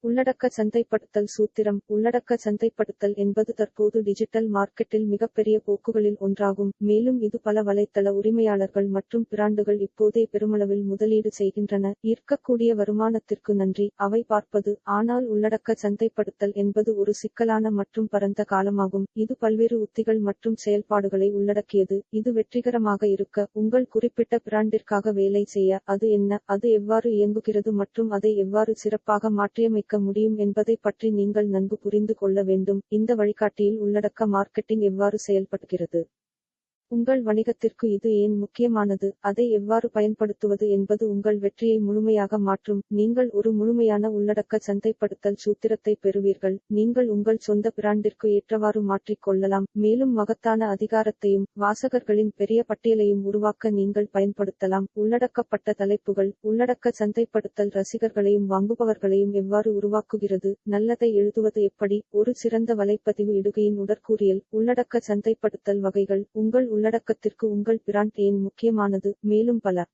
உள்ளடக்க சந்தைப்படுத்தல் சூத்திரம். உள்ளடக்க சந்தைப்படுத்தல் என்பது தற்போது டிஜிட்டல் மார்க்கெட்டில் மிகப்பெரிய போக்குகளில் ஒன்றாகும், மேலும் இது பல வலைத்தள உரிமையாளர்கள் மற்றும் பிராண்டுகள் இப்போதே பெருமளவில் முதலீடு செய்கின்றன. ஈர்க்கக்கூடிய வருமானத்திற்கு நன்றி, அவை பார்ப்பது. ஆனால் உள்ளடக்க சந்தைப்படுத்தல் என்பது ஒரு சிக்கலான மற்றும் பரந்த காலமாகும், இது பல்வேறு உத்திகள் மற்றும் செயல்பாடுகளை உள்ளடக்கியது. இது வெற்றிகரமாக இருக்க, உங்கள் குறிப்பிட்ட பிராண்டிற்காக வேலை செய்ய, அது என்ன, அது எவ்வாறு இயங்குகிறது மற்றும் அதை எவ்வாறு சிறப்பாக மாற்றியமைக்க முடியும் என்பதை பற்றி நீங்கள் நன்கு புரிந்து கொள்ள வேண்டும். இந்த வழிகாட்டியில் உள்ளடக்க மார்க்கெட்டிங் எவ்வாறு செயல்படுகிறது, உங்கள் வணிகத்திற்கு இது ஏன் முக்கியமானது, அதை எவ்வாறு பயன்படுத்துவது என்பது உங்கள் வெற்றியை முழுமையாக மாற்றும். நீங்கள் ஒரு முழுமையான உள்ளடக்க சந்தைப்படுத்தல் சூத்திரத்தை பெறுவீர்கள், நீங்கள் உங்கள் சொந்த பிராண்டிற்கு ஏற்றவாறு மாற்றிக் கொள்ளலாம், மேலும் மகத்தான அதிகாரத்தையும் வாசகர்களின் பெரிய பட்டியலையும் உருவாக்க நீங்கள் பயன்படுத்தலாம். உள்ளடக்கப்பட்ட தலைப்புகள். உள்ளடக்க சந்தைப்படுத்தல் ரசிகர்களையும் வாங்குபவர்களையும் எவ்வாறு உருவாக்குகிறது. நல்லதை எழுதுவது எப்படி. ஒரு சிறந்த வலைப்பதிவு இடுகையின் உடற்கூறியல். உள்ளடக்க சந்தைப்படுத்தல் வகைகள். உங்கள் உள்ளடக்கத்திற்கு உங்கள் பிராண்ட் ஏன் முக்கியமானது, மேலும் பல.